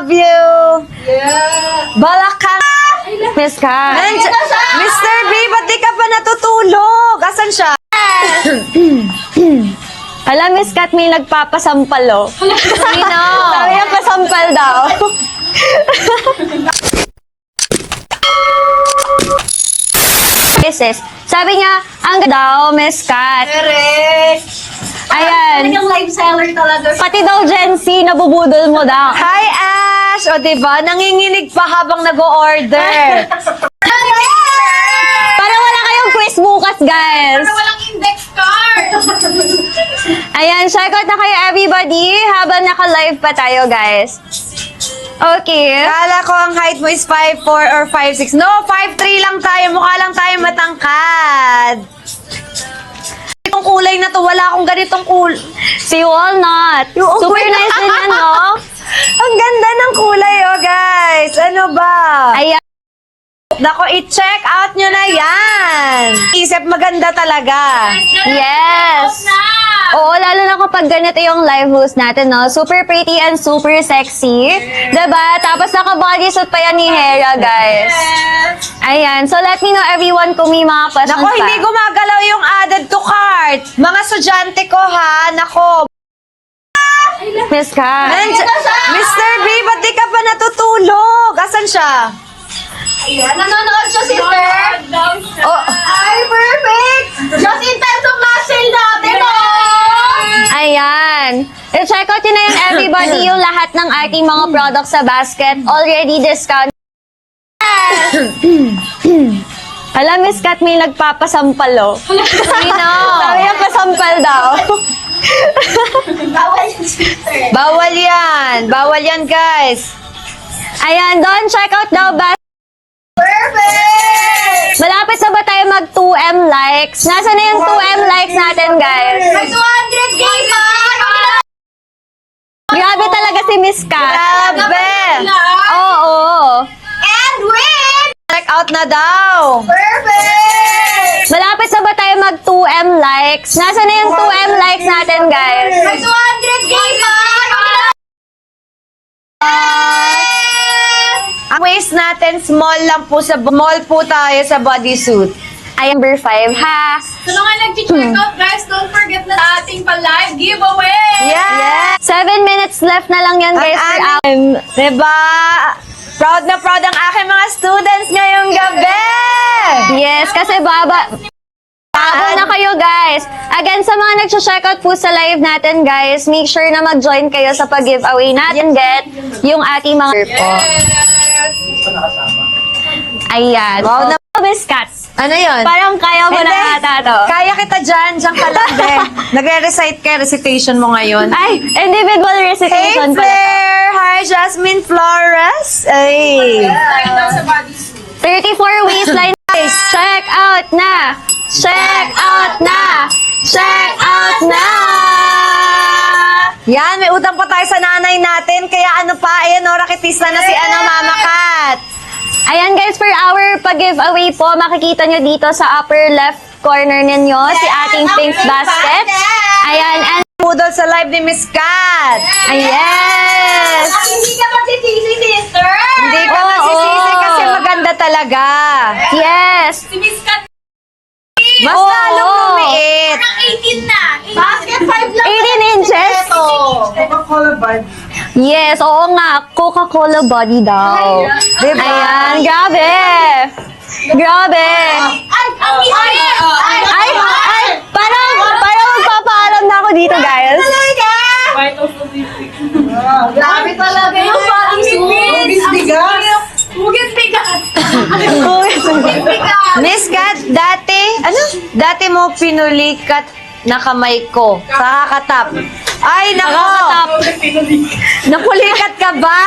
love you. Yeah. Balakang. Miss Kat. Mr. B, ba't di ka pa natutulog? Asan siya? Alam, Miss Kat, may nagpapasampal, oh. Sino? Sabi niya, pasampal daw. Sabi niya, ang ganda daw, Miss Kat. Correct. Ayan. Talagang live seller talaga. Pati daw, Gen Z, nabubudol mo daw. Hi, Ash! O, diba? Nanginginig pa habang nag-o-order. Para wala kayong quiz bukas, guys. Para walang index card. Ayan, check out na kayo, everybody, habang naka-live pa tayo, guys. Okay. Kala ko ang height mo is 5'4 or 5'6. No, 5'3 lang tayo. Mukha lang tayo matangkad. Itong kulay na to, wala akong ganitong kulay. Si Walnut. Super nice din yan, no? Ang ganda ng kulay, oh, guys. Ano ba? Ayan. Nako, i-check out nyo na yan. Isip maganda talaga. Yes. Oo, lalo na kapag ganito yung live host natin, no? Super pretty and super sexy. Diba? Tapos naka-bodysuit pa yan ni Hera, guys. Ayan. So, let me know everyone kung may mga questions Nako, pa. hindi gumagalaw yung added to cart. Mga estudyante ko, ha? Nako. Miss Kat. Mr. B, ba't di ka pa natutulog? Asan siya? Ayan, nanonood siya si Fer. Oh, Ay, perfect! Just in time to flash sale natin, oh! Ayan. I-check out yun na yun, everybody, yung lahat ng ating mga products sa basket. Already discount. Alam, Miss Kat, may nagpapasampal, oh. sino? Sabi niya, pasampal daw. Bawal yung si Fer. Bawal yan. Bawal yan, guys. Ayan, doon, check out daw, Perfect! malapit na ba tayo mag 2M likes? Nasaan na yung 2M likes natin, guys? May 200K na! Grabe talaga si Miss Kat. Grabe. Oo. And win! Check out na daw. Perfect! Malapit na ba tayo mag 2M likes? Nasaan na yung 2M likes natin, guys? May 200K na! Ang waist natin, small lang po sa mall po tayo sa bodysuit. Ay, number 5, ha? So, nung nga nag-check out, guys, don't forget na ating pa-live giveaway! Yeah! 7 minutes left na lang yan, guys, for Diba? Proud na proud ang aking mga students ngayong gabi! Yes, kasi baba na kayo, guys. Again, sa mga nag-check out po sa live natin, guys, make sure na mag-join kayo sa pag-giveaway natin. Get yung ating mga po. Ayan. Wow, So, Miss Kat, Ano yun? parang kaya mo Hindi. na ata to. Kaya kita dyan, dyan ka lang, be. Nagre-recite ka, recitation mo ngayon. Ay, individual Hey, recitation pala. Claire! Hi, Jasmine Flores! Ay! 34 waistline. Check out na! Check out na! Check out na! Yan, may utang pa tayo sa nanay natin, kaya ano pa, ayan, no, rakitista na si Mama Kat. Ayan guys, for our pag-giveaway po, makikita nyo dito sa upper left corner ninyo si ating pink basket. Ayan, and Pudol sa live ni Miss Kat. yes! Hindi ka magsisisi, sister! Hindi ka Oo. masisisi kasi maganda talaga. Yes! Si Miss Kat, Mas Oo. lalong lumiit. parang 18 na. Basket 5 lang. 18 inches? Ito. Yes, oo nga, Coca-Cola body daw. Diba? Ayan, grabe! Grabe! Ay, ang Ay, parang magpapaalam na ako dito, guys. Grabe talaga yung body suit. Hugis bigas. Hugis bigas. Miss Kat, dati mo pinulikat na kamay ko sa kakatap. Ay, nako! Napulikat ka ba?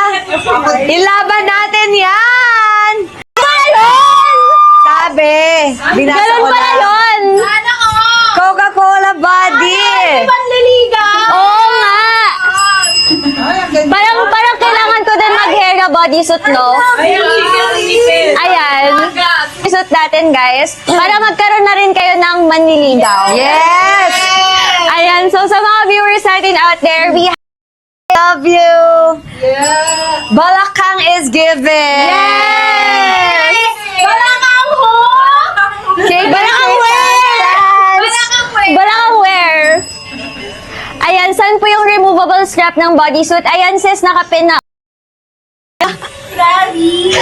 Ilaban natin yan! Sabi, binasa Ganun ko pala lang. yun! Sana all. Coca-Cola body! Panliliga. Oo nga! Parang kailangan ko din mag-Hera bodysuit, no? Ayan. Bodysuit natin, guys. Para magkaroon na rin kayo ng manliligaw. Yes! Ayan. So, sa mga viewers natin out there, we Love you! Balakang is given! Yes! Balakang ho! Balakang wear! Balakang wear! Balakang wear! Ayan, saan po yung removable strap ng bodysuit? Ayan, sis, nakapin na. Grabe!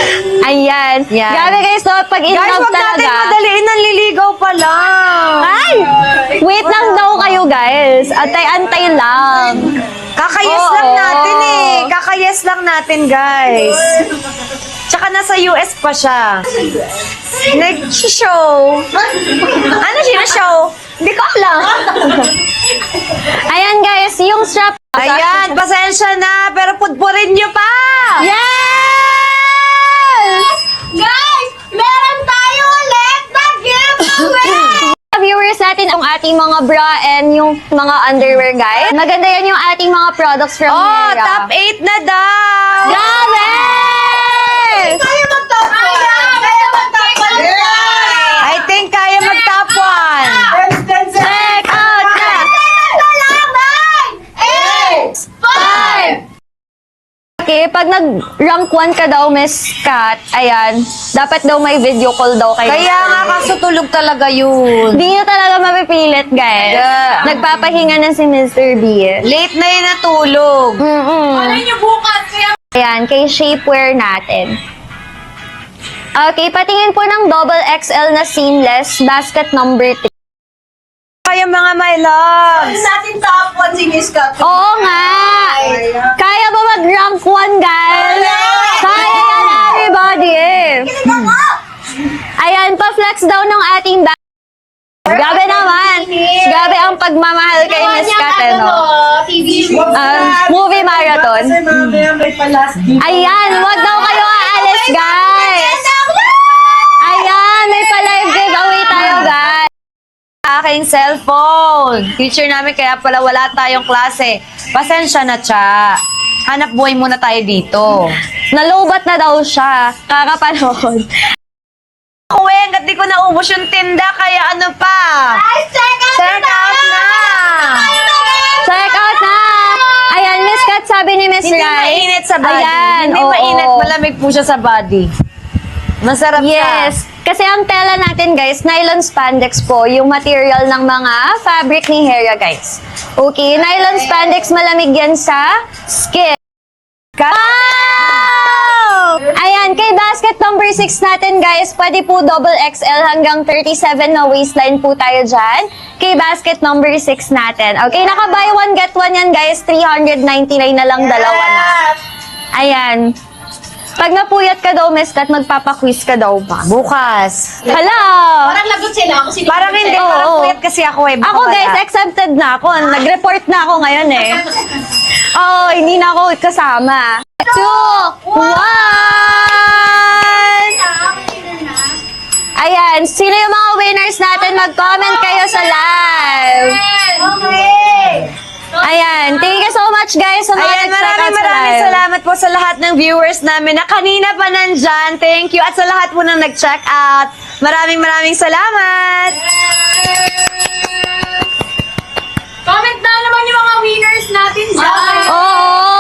Ayan. Yan. Grabe guys, no? Pag in Guys, love wag natin talaga. madaliin, nanliligaw pa lang. Ay! Wait lang daw kayo, guys. Antay-antay lang. Kakayes Oo. lang natin eh. Kakayes lang natin, guys. Tsaka nasa US pa siya. Nag-show. Ano siya-show? Hindi ko alam. Ayan, guys, yung strap. Ayan, pasensya na, pero pudpurin nyo pa! Yes! Guys! Meron tayo ulit na giveaway! Viewers natin ang ating mga bra and yung mga underwear, guys. Maganda yan yung ating mga products from Oh, Mera. top 8 na daw! Grabe! Kaya mag-top 1! Kaya mag-top 1! I think kaya mag-top 1. Check out na! 5! Okay, pag nag-rank 1 ka daw, Miss Kat, ayan, dapat daw may video call daw kayo. Kaya nga, kaso tulog talaga yun. Hindi nyo talaga mapipilit, guys. Yeah. Nagpapahinga na si Mr. B. Late na yun natulog. Ano nyo bukas? Kaya Ayan, kay shapewear natin. Okay, patingin po ng double XL na seamless, basket number 3. Kaya mga my loves. natin top 1 si Miss Kat. Oo nga! Kaya ba mag-rank 1, guys? Kaya yan, everybody! Ayan, pa-flex daw ng ating bag. Grabe naman! Grabe ang pagmamahal kay Miss Kat, no? TV show. Movie marathon. Ayan, wag daw kayo aalis, guys! Ayan, may pa-live giveaway tayo, guys! Aking cellphone. Teacher namin kaya pala wala tayong klase. Pasensya na, Cha. Hanap buhay muna tayo dito. Nalobat na daw siya. Kakapanood. Ako eh, hanggat di ko naubos yung tinda, kaya ano pa? Check out Check out na! Check out na! Ayan, Miss Kat, sabi ni Miss Hindi Rai. mainit sa body. Ayan, Hindi oo. mainit, malamig po siya sa body. Masarap Yes. Kasi ang tela natin, guys, nylon spandex po, yung material ng mga fabric ni Hera, guys. Okay, nylon spandex, malamig yan sa skin. Wow! Ayan, kay basket number 6 natin, guys, pwede po double XL hanggang 37 na waistline po tayo dyan. Kay basket number 6 natin. Okay, naka-buy one, get one yan, guys. 399 na lang, dalawa na. Ayan. Pag napuyat ka daw, Miss Kat, magpapaquiz ka daw ba? Bukas. Hala! Parang lagot sila kasi Parang hindi, Oo. parang puyat kasi ako eh. Baka Ako, wala. guys, exempted na ako. Nag-report na ako ngayon eh. Oo, hindi na ako kasama. 2, 1! Ayan, sino yung mga winners natin? Mag-comment kayo sa live. Okay! Ayan, thank you so much, guys, sa mga Ayan, nag-check out sa maraming live. salamat po sa lahat ng viewers namin na kanina pa nandyan. Thank you. At sa lahat po ng nag-check out. Maraming salamat. Comment na naman yung mga winners natin dyan. Oo,